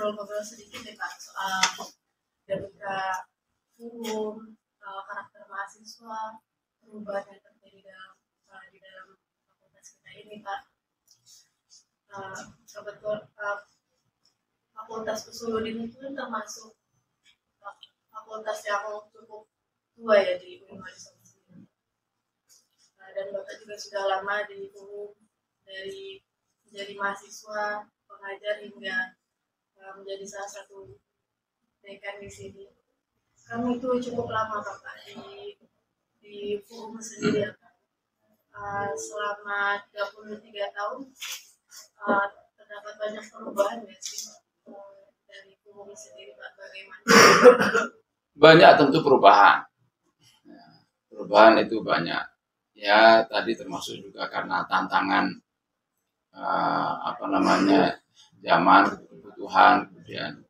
ngobrol-ngobrol sedikit nih Pak soal dinamika forum, karakter mahasiswa, perubahan yang terjadi di dalam fakultas kita ini Pak. Kebetulan fakultas Usuludin itu termasuk fakultas yang cukup tua ya di Indonesia. Dan Bapak juga sudah lama di forum dari menjadi mahasiswa, pengajar hingga menjadi salah satu dekan di sini. Kami itu cukup lama Bapak di forum sendiri ya Pak. Selama 33 tahun terdapat banyak perubahan ya sih dari forum sendiri Pak, bagaimana? Banyak tentu perubahan. Perubahan itu banyak. Ya tadi termasuk juga karena tantangan zaman, kebutuhan, kemudian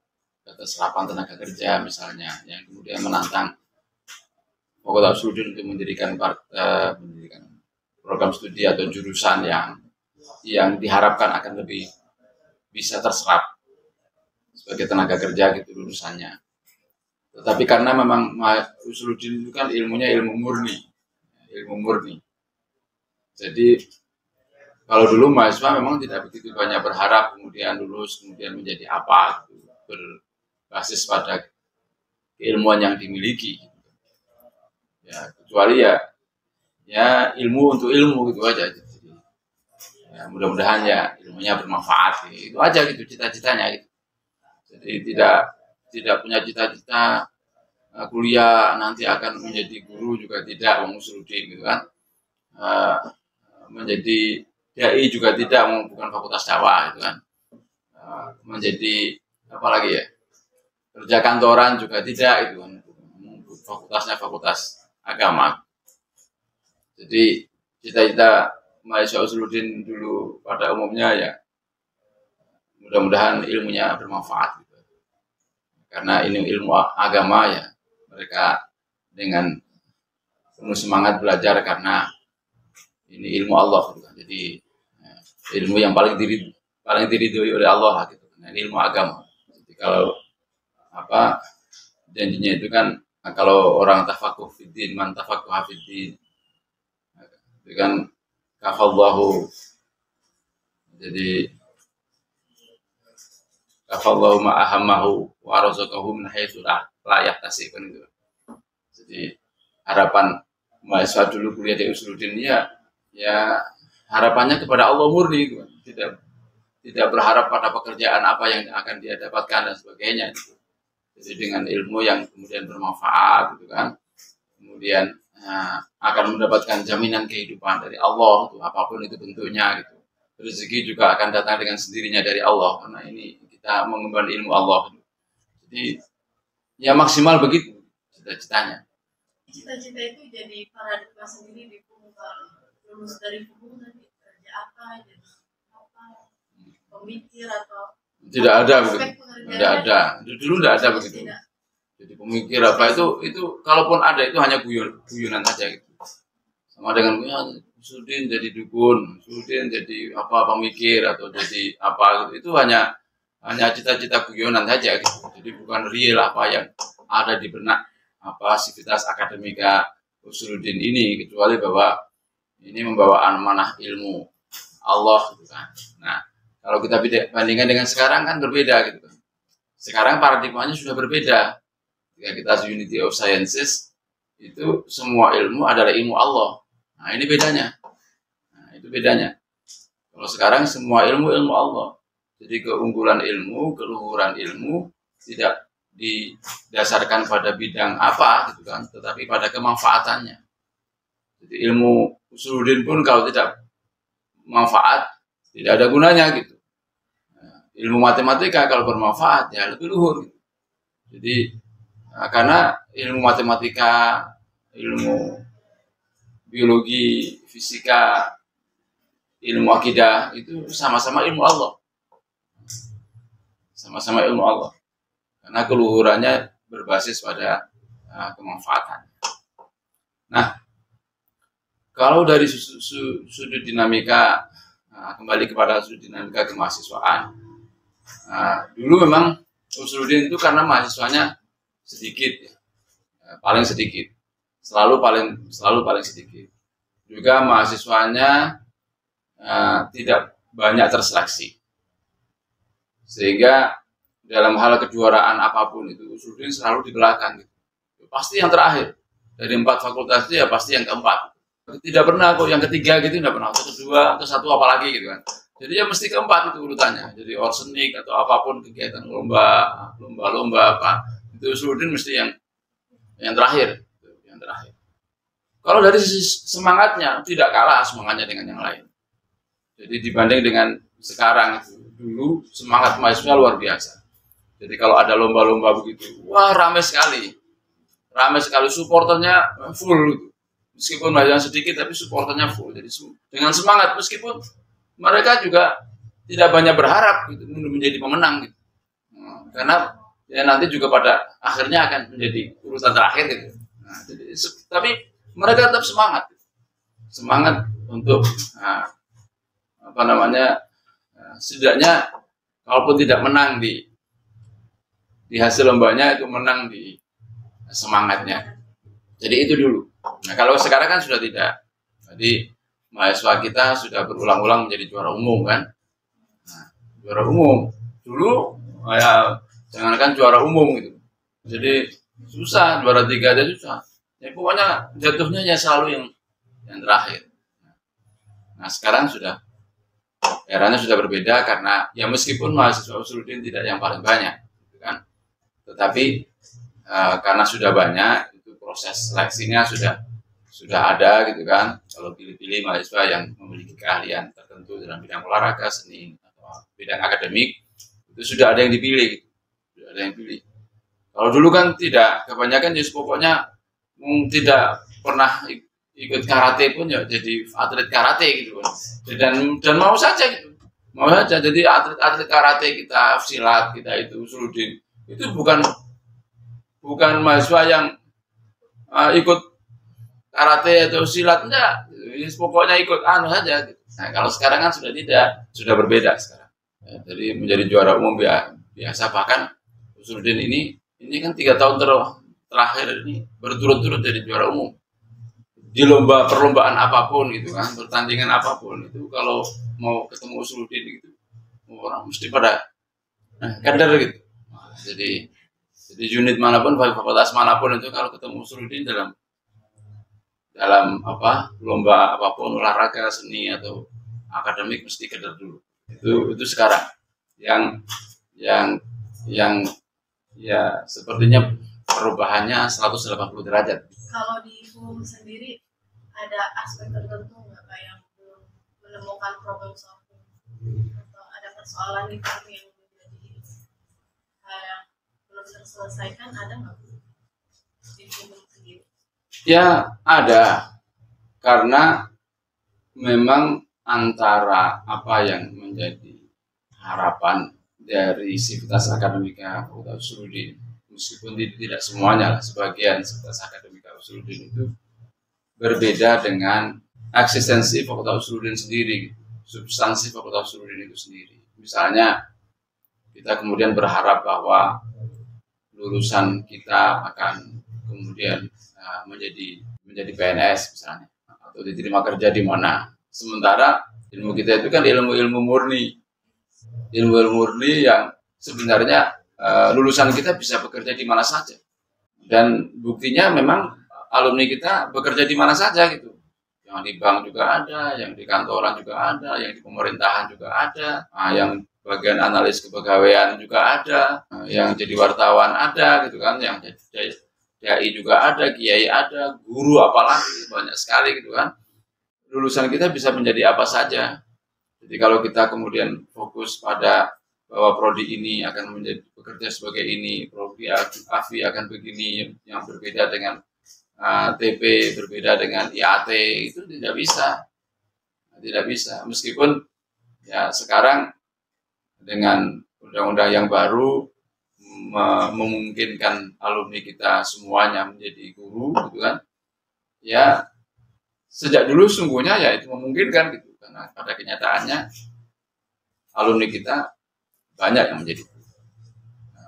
keterserapan tenaga kerja misalnya, yang kemudian menantang Fakultas Usuludin untuk mendirikan program studi atau jurusan yang diharapkan akan lebih bisa terserap sebagai tenaga kerja gitu lulusannya. Tetapi karena memang Usuludin itu kan ilmunya ilmu murni. Jadi kalau dulu mahasiswa memang tidak begitu banyak berharap kemudian lulus kemudian menjadi apa gitu, berbasis pada keilmuan yang dimiliki. Ya kecuali ya ilmu untuk ilmu gitu aja. Jadi, ya, mudah-mudahan ya ilmunya bermanfaat gitu. Itu aja gitu cita-citanya gitu. Jadi tidak punya cita-cita kuliah nanti akan menjadi guru juga tidak, Usuludin gitu kan. Menjadi dai juga tidak, bukan fakultas dakwah gitu kan. Menjadi apalagi ya, kerja kantoran juga tidak itu kan, fakultasnya fakultas agama. Jadi cita-cita mahasiswa Usuludin dulu pada umumnya ya mudah-mudahan ilmunya bermanfaat gitu. Karena ini ilmu agama ya, mereka dengan penuh semangat belajar karena ini ilmu Allah gitu kan. Jadi ilmu yang paling diridhoi oleh Allah gitu. Nah, ini ilmu agama. Jadi kalau janjinya itu kan kalau orang tafakuh fiddin, man tafakuh fiddin, itu kan kafallahu. Jadi kafallahu ma'ahamahu wa razaqahu min haitsu la yahtasib kan itu. Jadi harapan mahasiswa dulu kuliah di Usuludin ya harapannya kepada Allah murni gitu. Tidak berharap pada pekerjaan apa yang akan dia dapatkan dan sebagainya gitu. Jadi dengan ilmu yang kemudian bermanfaat gitu kan, kemudian akan mendapatkan jaminan kehidupan dari Allah gitu, apapun itu bentuknya gitu. Rezeki juga akan datang dengan sendirinya dari Allah karena ini kita mengemban ilmu Allah gitu. Jadi ya maksimal begitu cita-citanya. Cita-cita itu jadi paradigma sendiri di forum. Lulus dari forum nanti kerja apa, jadi apa, pemikir atau tidak ada begitu. Tidak ada. Dulu tidak ada begitu. Jadi pemikir apa itu kalaupun ada itu hanya guyonan saja gitu. Sama dengan Usuludin jadi dukun, Usuludin jadi apa pemikir atau jadi apa gitu. Itu hanya cita-cita guyonan saja gitu. Jadi bukan real apa yang ada di benak sivitas akademika Usuludin ini, kecuali bahwa ini membawa amanah ilmu Allah gitu kan. Nah, kalau kita bandingkan dengan sekarang kan berbeda gitu kan. Sekarang paradigmanya sudah berbeda. Ketika kita Unity of Sciences itu semua ilmu adalah ilmu Allah. Nah, ini bedanya. Nah, itu bedanya. Kalau sekarang semua ilmu Allah. Jadi keunggulan ilmu, keluhuran ilmu tidak didasarkan pada bidang apa gitu kan, tetapi pada kemanfaatannya. Jadi ilmu Usuludin pun kalau tidak manfaat tidak ada gunanya gitu. Ilmu matematika kalau bermanfaat ya lebih luhur gitu. Jadi karena ilmu matematika, ilmu biologi, fisika, ilmu akidah itu sama-sama ilmu Allah. Sama-sama ilmu Allah. Karena keluhurannya berbasis pada kemanfaatan. Nah, kalau dari sudut dinamika, kembali kepada sudut dinamika kemahasiswaan, Nah, dulu memang Usuluddin itu karena mahasiswanya sedikit, ya, paling sedikit, selalu paling sedikit. Juga mahasiswanya tidak banyak terseleksi, sehingga dalam hal kejuaraan apapun itu Usuluddin selalu di belakang. Gitu. Pasti yang terakhir dari 4 fakultas itu ya pasti yang keempat. Tidak pernah kok yang ketiga gitu, tidak pernah, atau kedua atau satu apalagi gitu kan. Jadi ya mesti keempat itu urutannya. Jadi orsenik atau apapun kegiatan lomba apa itu Usuluddin mesti yang terakhir, yang terakhir. Kalau dari sisi semangatnya tidak kalah semangatnya dengan yang lain. Jadi dibanding dengan sekarang itu, dulu semangat mahasiswa luar biasa. Jadi kalau ada lomba-lomba begitu, wah ramai sekali supporternya full gitu. Meskipun mahasiswa sedikit tapi supporternya full. Jadi dengan semangat meskipun mereka juga tidak banyak berharap gitu, menjadi pemenang gitu. Karena ya nanti juga pada akhirnya akan menjadi urutan terakhir gitu. Nah, jadi, tapi mereka tetap semangat untuk setidaknya kalaupun tidak menang di hasil lombanya itu menang di semangatnya. Jadi itu dulu. Nah kalau sekarang kan sudah tidak. Jadi mahasiswa kita sudah berulang-ulang menjadi juara umum kan. Nah, juara umum dulu ya jangankan juara umum gitu. Jadi susah, juara 3 aja susah. Ya pokoknya jatuhnya ya selalu yang terakhir. Nah sekarang sudah eranya sudah berbeda karena ya meskipun mahasiswa Usuluddin tidak yang paling banyak, gitu kan. Tetapi karena sudah banyak itu proses seleksinya sudah ada gitu kan. Kalau pilih-pilih mahasiswa yang memiliki keahlian tertentu dalam bidang olahraga, seni atau bidang akademik itu sudah ada yang dipilih gitu. Sudah ada yang pilih. Kalau dulu kan tidak, kebanyakan just pokoknya tidak pernah ikut karate pun ya jadi atlet karate gitu kan. Dan mau saja gitu. Mau saja jadi atlet karate kita, silat kita itu Usuluddin. Itu bukan mahasiswa yang ikut karate atau silat enggak, pokoknya ikut saja. Nah kalau sekarang kan sudah tidak, sudah berbeda sekarang. Ya, jadi menjadi juara umum biasa, bahkan Usuluddin ini kan 3 tahun terakhir ini berturut-turut jadi juara umum di perlombaan apapun gitu kan, pertandingan apapun itu kalau mau ketemu Usuluddin gitu orang mesti pada kader gitu. Nah, jadi unit manapun, fakultas manapun itu kalau ketemu Usuluddin dalam lomba apapun, olahraga, seni atau akademik mesti kader dulu. Itu sekarang yang ya sepertinya perubahannya 180 derajat. Kalau di FUM sendiri ada aspek tertentu nggak kayak belum menemukan problem solving atau ada persoalan di FUM yang menjadi hal yang belum terselesaikan, ada nggak di FUM sendiri? Ya ada, karena memang antara apa yang menjadi harapan dari Sivitas Akademika Fakultas Usuluddin, meskipun tidak semuanya lah, sebagian Sivitas Akademika Usuluddin itu berbeda dengan eksistensi Fakultas Usuluddin sendiri, substansi Fakultas Usuluddin itu sendiri. Misalnya kita kemudian berharap bahwa lulusan kita akan kemudian menjadi PNS misalnya, atau diterima kerja di mana. Sementara ilmu kita itu kan ilmu murni yang sebenarnya lulusan kita bisa bekerja di mana saja, dan buktinya memang alumni kita bekerja di mana saja gitu. Yang di bank juga ada, yang di kantoran juga ada, yang di pemerintahan juga ada, yang bagian analis kepegawaian juga ada, yang jadi wartawan ada gitu kan, yang jadi DAI juga ada, kiai ada, guru apalagi banyak sekali gitu kan. Lulusan kita bisa menjadi apa saja. Jadi kalau kita kemudian fokus pada bahwa prodi ini akan bekerja sebagai ini, prodi AFI akan begini, yang berbeda dengan TP, berbeda dengan IAT, itu tidak bisa. Meskipun ya sekarang dengan undang-undang yang baru memungkinkan alumni kita semuanya menjadi guru gitu kan, ya sejak dulu sungguhnya ya itu memungkinkan gitu, karena pada kenyataannya alumni kita banyak yang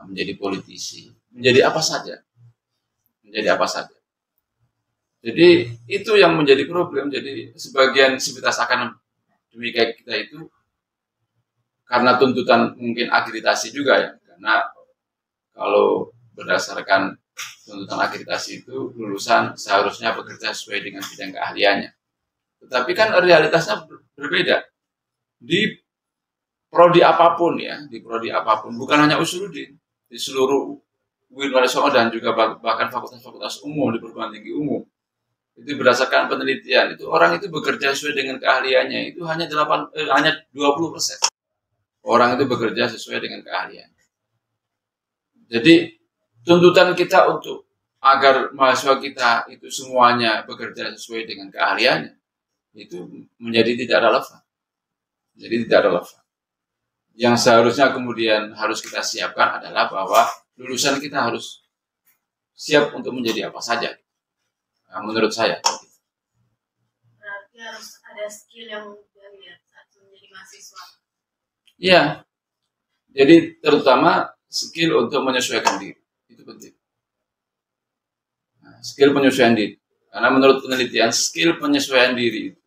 menjadi politisi, menjadi apa saja, Jadi itu yang menjadi problem. Jadi sebagian sivitas akademika kita itu karena tuntutan mungkin akreditasi juga ya, karena kalau berdasarkan tuntutan akreditasi itu lulusan seharusnya bekerja sesuai dengan bidang keahliannya. Tetapi kan realitasnya berbeda. Di prodi apapun ya, bukan hanya Usuluddin, di seluruh UIN Wonosobo dan juga bahkan fakultas-fakultas umum di perguruan tinggi umum, itu berdasarkan penelitian itu orang itu bekerja sesuai dengan keahliannya itu hanya 20%. Orang itu bekerja sesuai dengan keahlian. Jadi tuntutan kita untuk agar mahasiswa kita itu semuanya bekerja sesuai dengan keahliannya itu menjadi tidak relevan. Yang seharusnya kemudian harus kita siapkan adalah bahwa lulusan kita harus siap untuk menjadi apa saja. Nah, menurut saya. Berarti harus ada skill yang dari saat menjadi mahasiswa. Iya. Jadi terutama skill untuk menyesuaikan diri. Itu penting. Nah, skill penyesuaian diri. Karena menurut penelitian, skill penyesuaian diri itu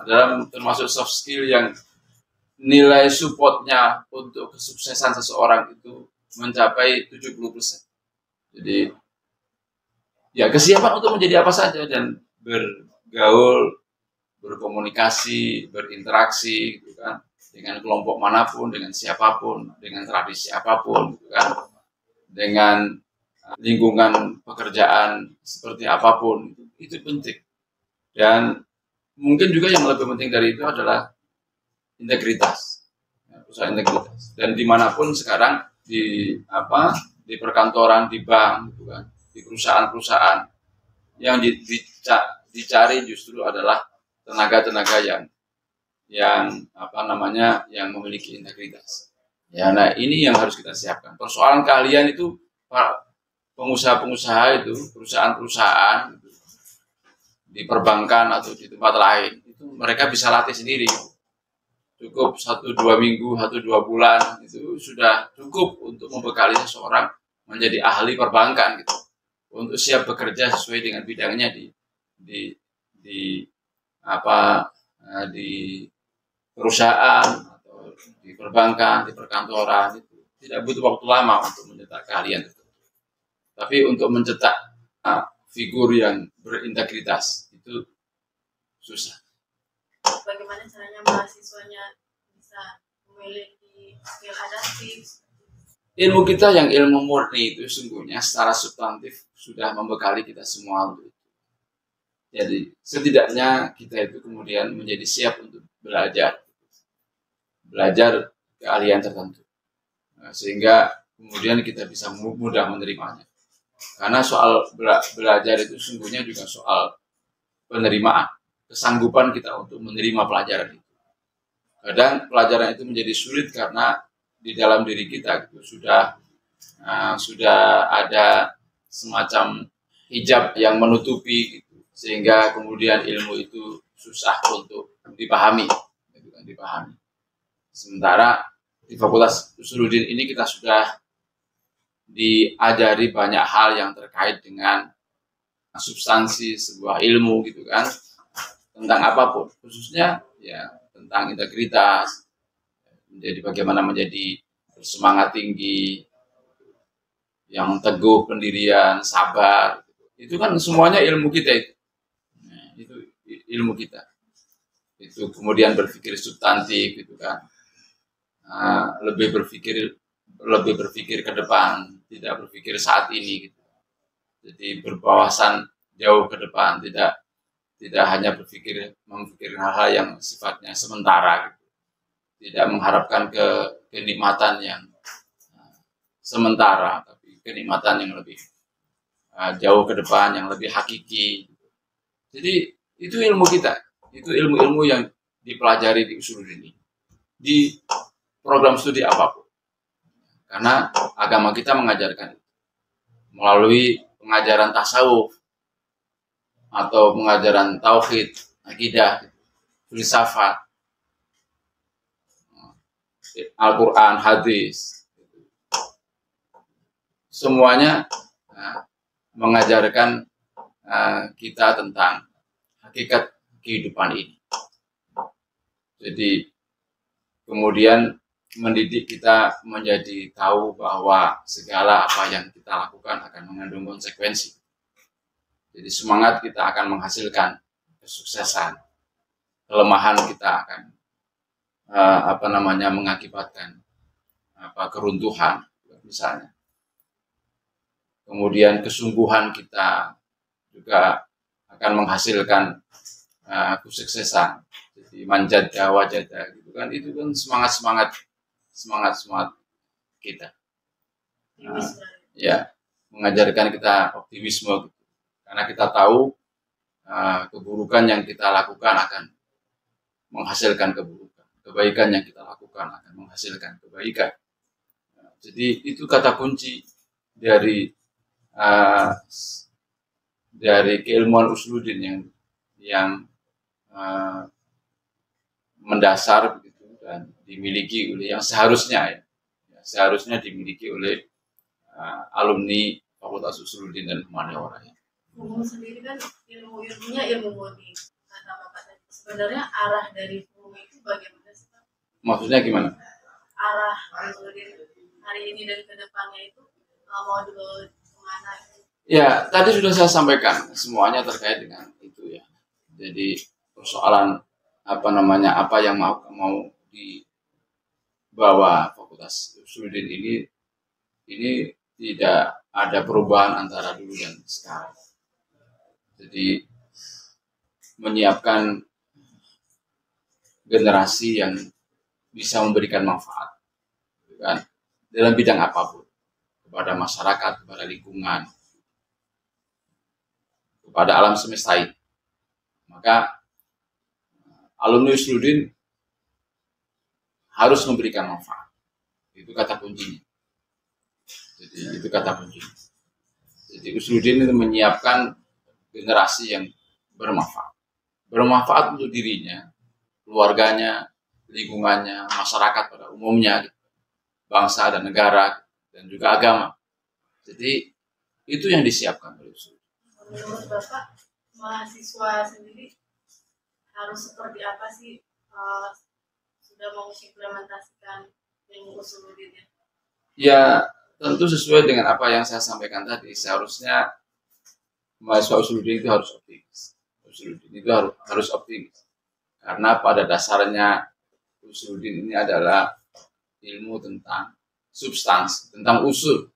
adalah termasuk soft skill yang nilai supportnya untuk kesuksesan seseorang itu mencapai 70%. Jadi ya kesiapan untuk menjadi apa saja dan bergaul, berkomunikasi, berinteraksi gitu kan, dengan kelompok manapun, dengan siapapun, dengan tradisi apapun gitu kan, dengan lingkungan pekerjaan seperti apapun, itu penting. Dan mungkin juga yang lebih penting dari itu adalah integritas, usaha integritas. Dan dimanapun sekarang di perkantoran, di bank, gitu kan, di perusahaan-perusahaan yang dicari justru adalah tenaga-tenaga yang memiliki integritas. Ya, nah ini yang harus kita siapkan. Persoalan keahlian itu pengusaha-pengusaha itu, perusahaan-perusahaan gitu, di perbankan atau di tempat lain itu mereka bisa latih sendiri. Cukup 1-2 minggu, 1-2 bulan itu sudah cukup untuk membekali seseorang menjadi ahli perbankan gitu, untuk siap bekerja sesuai dengan bidangnya di perusahaan atau di perbankan, di perkantoran. Itu tidak butuh waktu lama untuk mencetak keahlian itu. Tapi untuk mencetak figur yang berintegritas itu susah. Bagaimana caranya mahasiswanya bisa memiliki skill adaptif? Ilmu kita yang ilmu murni itu sungguhnya secara substantif sudah membekali kita semua untuk itu. Jadi setidaknya kita itu kemudian menjadi siap untuk belajar keahlian tertentu, sehingga kemudian kita bisa mudah menerimanya. Karena soal belajar itu sungguhnya juga soal penerimaan, kesanggupan kita untuk menerima pelajaran itu. Kadang pelajaran itu menjadi sulit karena di dalam diri kita gitu, sudah ada semacam hijab yang menutupi gitu, sehingga kemudian ilmu itu susah untuk dipahami. Sementara di Fakultas Usuluddin ini kita sudah diajari banyak hal yang terkait dengan substansi sebuah ilmu gitu kan, tentang apapun, khususnya ya tentang integritas, menjadi bagaimana menjadi bersemangat tinggi, yang teguh pendirian, sabar. Itu kan semuanya ilmu kita itu. Nah, itu ilmu kita. Itu kemudian berpikir substantif gitu kan. Lebih berpikir ke depan, tidak berpikir saat ini gitu. Jadi berwawasan jauh ke depan, tidak hanya memikir hal-hal yang sifatnya sementara gitu. Tidak mengharapkan kenikmatan yang sementara, tapi kenikmatan yang lebih jauh ke depan, yang lebih hakiki. Jadi itu ilmu kita, itu ilmu-ilmu yang dipelajari di Usuluddin ini, di program studi apapun. Karena agama kita mengajarkan itu melalui pengajaran tasawuf atau pengajaran tauhid, akidah, filsafat. Al-Quran, hadis, semuanya mengajarkan kita tentang hakikat kehidupan ini. Jadi kemudian mendidik kita menjadi tahu bahwa segala apa yang kita lakukan akan mengandung konsekuensi. Jadi semangat kita akan menghasilkan kesuksesan, kelemahan kita akan mengakibatkan keruntuhan misalnya. Kemudian kesungguhan kita juga akan menghasilkan kesuksesan. Jadi manjada wajada gitu kan, itu kan semangat kita. Ya, mengajarkan kita optimisme gitu. Karena kita tahu keburukan yang kita lakukan akan menghasilkan keburukan. Kebaikan yang kita lakukan akan menghasilkan kebaikan. Jadi itu kata kunci dari keilmuan usuluddin yang mendasar begitu dan dimiliki oleh yang seharusnya dimiliki oleh alumni Fakultas Usuluddin dan Humaniora. Ilmu sendiri kan ilmunya ilmu murni. Kata Bapak tadi, sebenarnya arah dari ilmu itu bagaimana sih Pak? Maksudnya gimana? Arah Usuluddin hari ini dan kedepannya itu mau kemana? Ya, tadi sudah saya sampaikan semuanya terkait dengan itu ya. Jadi persoalan apa yang mau dibawa Fakultas Usuluddin ini tidak ada perubahan antara dulu dan sekarang. Jadi menyiapkan generasi yang bisa memberikan manfaat, kan, dalam bidang apapun kepada masyarakat, kepada lingkungan, kepada alam semesta ini. Maka alumni Usuluddin harus memberikan manfaat. Itu kata kuncinya. Jadi itu kata kuncinya. Jadi Usuluddin itu menyiapkan generasi yang bermanfaat. Bermanfaat untuk dirinya, keluarganya, lingkungannya, masyarakat pada umumnya, bangsa dan negara, dan juga agama. Jadi itu yang disiapkan oleh Usuluddin. Menurut Bapak, mahasiswa sendiri harus seperti apa sih sudah mengimplementasikan ilmu Usuluddin? Ya, tentu sesuai dengan apa yang saya sampaikan tadi. Seharusnya mahasiswa Usuluddin itu harus optimis. Usuluddin itu harus optimis. Karena pada dasarnya Usuluddin ini adalah ilmu tentang substansi, tentang usul,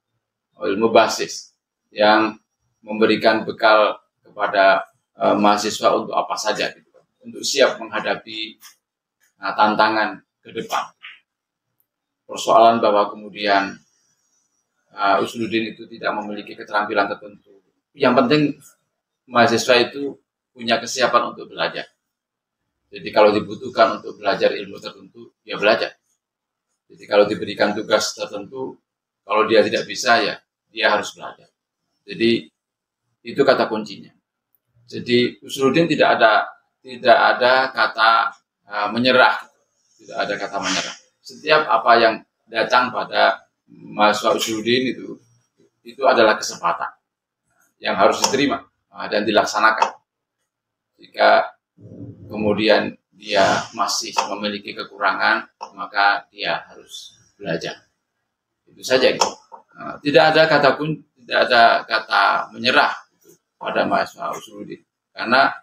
ilmu basis yang memberikan bekal kepada mahasiswa untuk apa saja, gitu, untuk siap menghadapi tantangan ke depan. Persoalan bahwa kemudian Usuluddin itu tidak memiliki keterampilan tertentu. Yang penting mahasiswa itu punya kesiapan untuk belajar. Jadi kalau dibutuhkan untuk belajar ilmu tertentu, ya belajar. Jadi kalau diberikan tugas tertentu, kalau dia tidak bisa, ya dia harus belajar. Jadi itu kata kuncinya. Jadi Usuluddin tidak ada kata menyerah, tidak ada kata menyerah. Setiap apa yang datang pada mahasiswa Usuluddin itu adalah kesempatan yang harus diterima dan dilaksanakan. Jika kemudian dia masih memiliki kekurangan, maka dia harus belajar. Itu saja. Tidak ada kata menyerah pada mahasiswa Usuluddin, karena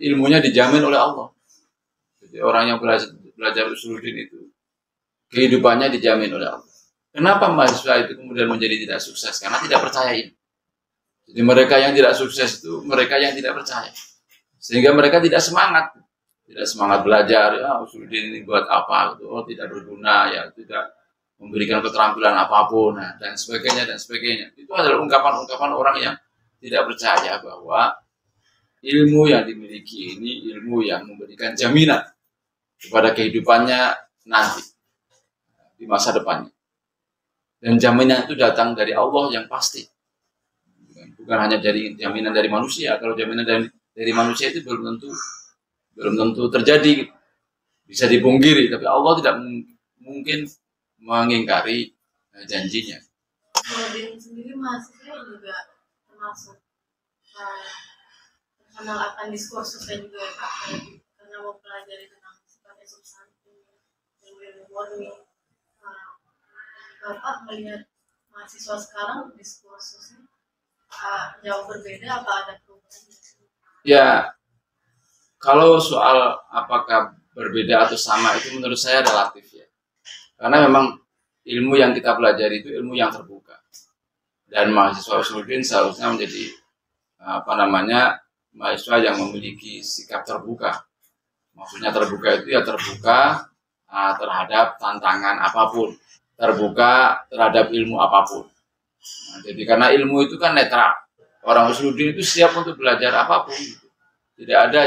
ilmunya dijamin oleh Allah. Jadi orang yang belajar Usuluddin itu kehidupannya dijamin oleh Allah. Kenapa mahasiswa itu kemudian menjadi tidak sukses? Karena tidak percaya ini. Jadi mereka yang tidak sukses itu mereka yang tidak percaya, sehingga mereka tidak semangat belajar. Ya, Usuluddin ini buat apa? Oh, tidak berguna, ya tidak memberikan keterampilan apapun, dan sebagainya dan sebagainya. Itu adalah ungkapan-ungkapan orang yang tidak percaya bahwa ilmu yang dimiliki ini ilmu yang memberikan jaminan kepada kehidupannya nanti di masa depannya. Dan jaminan itu datang dari Allah yang pasti. Bukan hanya dari jaminan dari manusia. Kalau jaminan dari manusia itu belum tentu terjadi. Bisa dipungkiri, tapi Allah tidak mungkin mengingkari janjinya. Kalau sendiri mahasiswa juga termasuk terkenal akan diskursusnya juga ya Pak, karena mau pelajari tentang sifatnya substantif, ilmu murni. Bapak melihat mahasiswa sekarang diskursusnya jauh berbeda, apa ada perubahan? Ya, kalau soal apakah berbeda atau sama itu menurut saya relatif ya. Karena memang ilmu yang kita pelajari itu ilmu yang terbuka. Dan mahasiswa Usuluddin seharusnya menjadi mahasiswa yang memiliki sikap terbuka. Maksudnya terbuka itu ya terbuka terhadap tantangan apapun, terbuka terhadap ilmu apapun. Jadi karena ilmu itu kan netral, orang Usuluddin itu siap untuk belajar apapun, tidak ada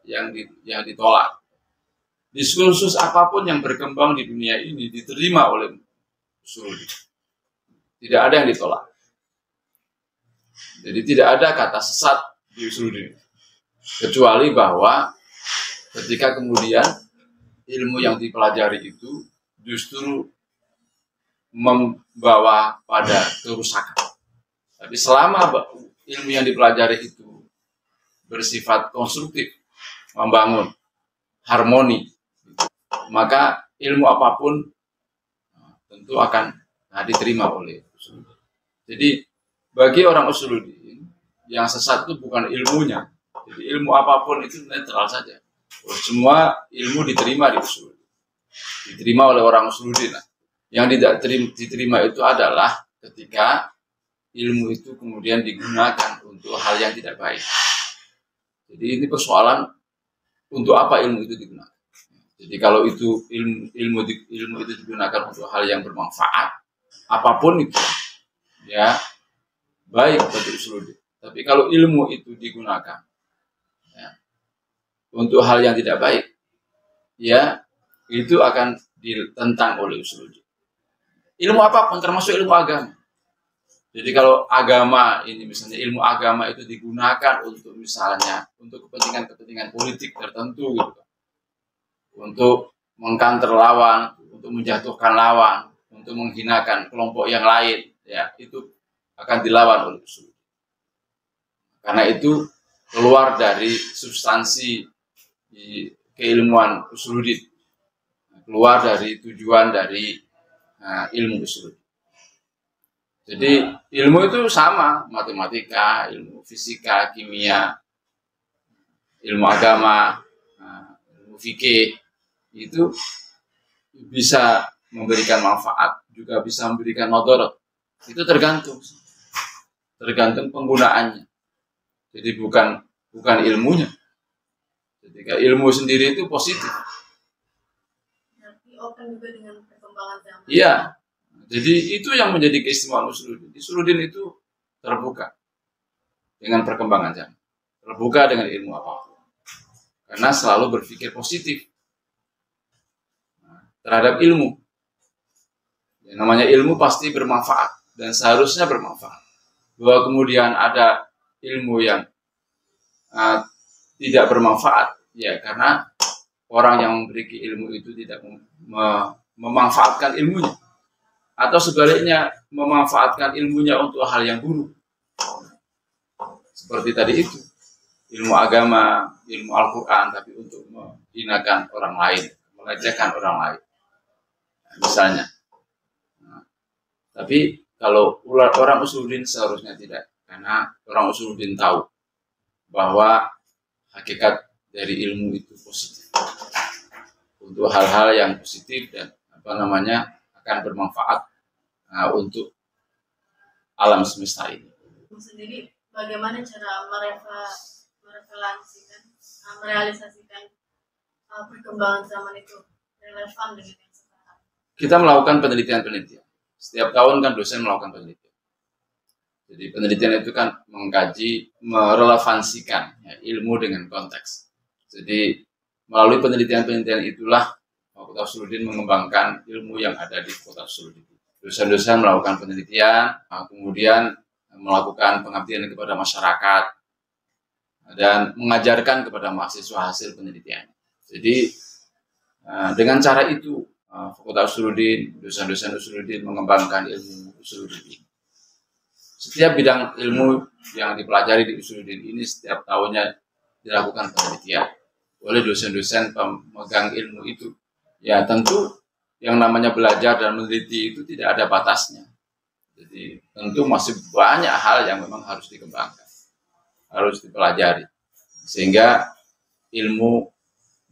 yang ditolak. Diskursus apapun yang berkembang di dunia ini diterima oleh Usuluddin, tidak ada yang ditolak. Jadi tidak ada kata sesat di Usuluddin, kecuali bahwa ketika kemudian ilmu yang dipelajari itu justru membawa pada kerusakan. Tapi selama ilmu yang dipelajari itu bersifat konstruktif, membangun harmoni, maka ilmu apapun tentu akan diterima oleh Usuluddin. Jadi bagi orang Usuluddin yang sesat itu bukan ilmunya. Jadi ilmu apapun itu netral saja. Semua ilmu diterima di Usuluddin, diterima oleh orang Usuluddin. Yang tidak diterima itu adalah ketika ilmu itu kemudian digunakan untuk hal yang tidak baik. Jadi ini persoalan untuk apa ilmu itu digunakan. Jadi kalau itu ilmu itu digunakan untuk hal yang bermanfaat, apapun itu, ya baik bagi Usuluddin. Tapi kalau ilmu itu digunakan ya, untuk hal yang tidak baik, ya itu akan ditentang oleh Usuluddin. Ilmu apapun, termasuk ilmu agama. Jadi kalau agama ini misalnya ilmu agama itu digunakan untuk misalnya untuk kepentingan politik tertentu gitu, untuk mengkanter lawan, untuk menjatuhkan lawan, untuk menghinakan kelompok yang lain, ya itu akan dilawan oleh Usuluddin. Karena itu keluar dari substansi keilmuan Usuluddin, keluar dari tujuan dari ilmu Usuluddin. Jadi ilmu itu sama, matematika, ilmu fisika, kimia, ilmu agama, ilmu fikih, itu bisa memberikan manfaat, juga bisa memberikan mudarat. Itu tergantung penggunaannya. Jadi bukan ilmunya. Ketika ilmu sendiri itu positif. Nanti open juga dengan perkembangan zaman. Iya. Jadi itu yang menjadi keistimewaan Usuluddin. Usuluddin itu terbuka dengan perkembangan zaman, terbuka dengan ilmu apapun, karena selalu berpikir positif terhadap ilmu. Yang namanya ilmu pasti bermanfaat dan seharusnya bermanfaat. Bahwa kemudian ada ilmu yang tidak bermanfaat, ya karena orang yang memiliki ilmu itu tidak memanfaatkan ilmunya. Atau sebaliknya memanfaatkan ilmunya untuk hal yang buruk. Seperti tadi itu, ilmu agama, ilmu Al-Quran, tapi untuk menghinakan orang lain, melecehkan orang lain. Misalnya. Tapi kalau orang Usuluddin seharusnya tidak. Karena orang Usuluddin tahu bahwa hakikat dari ilmu itu positif. Untuk hal-hal yang positif dan akan bermanfaat untuk alam semesta ini. Sendiri bagaimana cara merealisasikan perkembangan zaman itu relevan dengan yang sekarang? Kita melakukan penelitian. Setiap tahun kan dosen melakukan penelitian. Jadi penelitian itu kan mengkaji, merelevansikan ya, ilmu dengan konteks. Jadi melalui penelitian itulah Fakultas Usuluddin mengembangkan ilmu yang ada di Fakultas Usuluddin. Dosen-dosen melakukan penelitian, kemudian melakukan pengabdian kepada masyarakat, dan mengajarkan kepada mahasiswa hasil penelitian. Jadi dengan cara itu Fakultas Usuluddin, dosen-dosen Usuluddin mengembangkan ilmu Usuluddin. Setiap bidang ilmu yang dipelajari di Usuluddin ini setiap tahunnya dilakukan penelitian oleh dosen-dosen pemegang ilmu itu. Ya tentu yang namanya belajar dan meneliti itu tidak ada batasnya. Jadi tentu masih banyak hal yang memang harus dikembangkan, harus dipelajari. Sehingga ilmu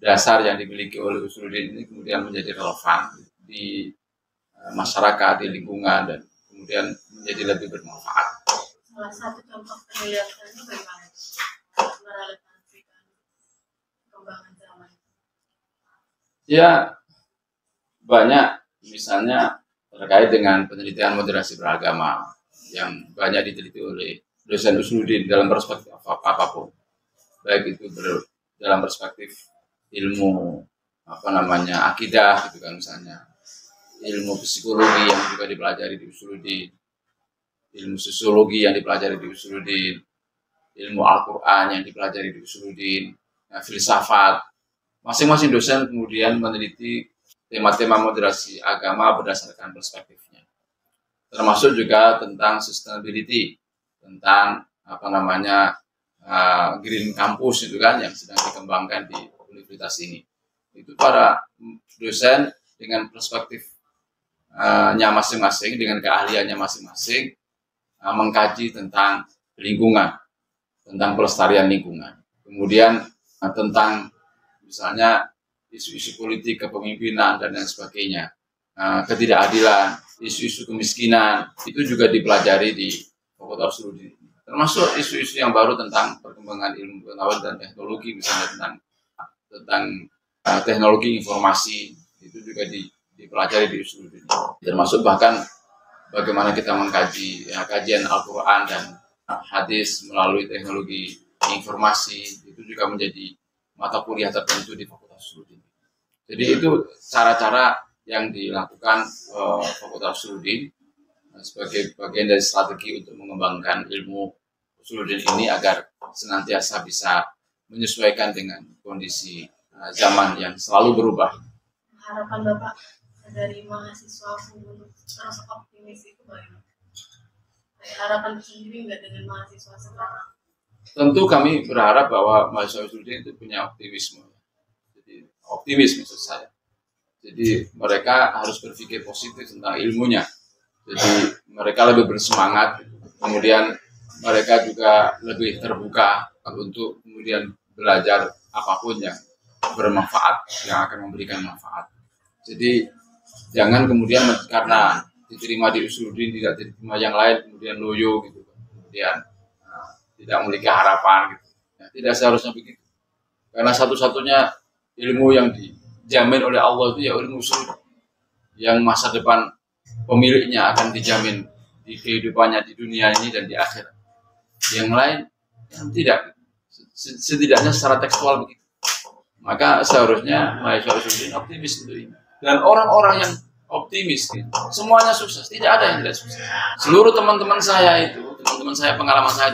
dasar yang dimiliki oleh Usuluddin ini kemudian menjadi relevan di masyarakat, di lingkungan, dan kemudian menjadi lebih bermanfaat. Salah satu contoh penelitiannya bagaimana merelevansikan perkembangan zaman? Ya, banyak, misalnya terkait dengan penelitian moderasi beragama yang banyak diteliti oleh dosen Usuluddin dalam perspektif apapun, baik itu dalam perspektif ilmu akidah gitu kan, misalnya ilmu psikologi yang juga dipelajari di Usuluddin, ilmu sosiologi yang dipelajari di Usuluddin, ilmu Al-Quran yang dipelajari di Usuluddin, filsafat. Masing-masing dosen kemudian meneliti tema-tema moderasi agama berdasarkan perspektifnya, termasuk juga tentang sustainability, tentang green campus itu kan yang sedang dikembangkan di universitas ini. Itu para dosen dengan perspektifnya masing-masing, dengan keahliannya masing-masing, mengkaji tentang lingkungan, tentang pelestarian lingkungan, kemudian tentang misalnya isu-isu politik, kepemimpinan, dan lain sebagainya, ketidakadilan, isu-isu kemiskinan, itu juga dipelajari di Fakultas Usuluddin. Termasuk isu-isu yang baru tentang perkembangan ilmu pengetahuan dan teknologi, misalnya tentang teknologi informasi, itu juga dipelajari di Usuluddin. Termasuk bahkan bagaimana kita mengkaji kajian Al-Quran dan hadis melalui teknologi informasi, itu juga menjadi mata kuliah tertentu di Fakultas Usuluddin. Jadi itu cara-cara yang dilakukan Fakultas Usuluddin sebagai bagian dari strategi untuk mengembangkan ilmu Usuluddin ini agar senantiasa bisa menyesuaikan dengan kondisi zaman yang selalu berubah. Harapan Bapak dari mahasiswa untuk terus optimis itu bagaimana? Harapan sendiri nggak dengan mahasiswa sekarang? Tentu kami berharap bahwa mahasiswa Usuluddin itu punya optimisme. Jadi optimis maksud saya. Jadi mereka harus berpikir positif tentang ilmunya. Jadi mereka lebih bersemangat, kemudian mereka juga lebih terbuka untuk kemudian belajar apapun yang bermanfaat, yang akan memberikan manfaat. Jadi jangan kemudian karena diterima di Usuluddin tidak diterima yang lain kemudian loyo gitu, kemudian tidak memiliki harapan gitu. Ya, tidak seharusnya begitu. Karena satu-satunya ilmu yang dijamin oleh Allah itu ya ilmu usul, yang masa depan pemiliknya akan dijamin di kehidupannya di dunia ini dan di akhirat. Yang lain yang tidak, setidaknya secara tekstual begitu. Maka seharusnya mahasiswa Usuluddin optimis untuk ini. Dan orang-orang yang optimis semuanya sukses, tidak ada yang tidak sukses. Seluruh teman-teman saya pengalaman saya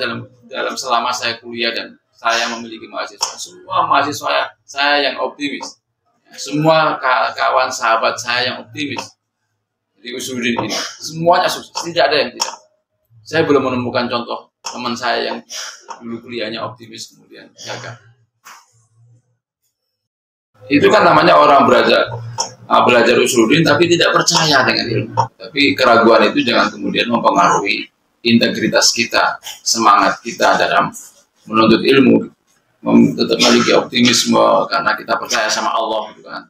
dalam selama saya kuliah dan saya memiliki mahasiswa, semua mahasiswa saya yang optimis, semua kawan sahabat saya yang optimis di Usuluddin ini, semuanya sukses, tidak ada yang tidak. Saya belum menemukan contoh teman saya yang dulu kuliahnya optimis kemudian gagal. Itu kan namanya orang belajar Usuluddin tapi tidak percaya dengan ilmu. Tapi keraguan itu jangan kemudian mempengaruhi integritas kita, semangat kita dalam menuntut ilmu, tetap memiliki optimisme karena kita percaya sama Allah, gitu kan.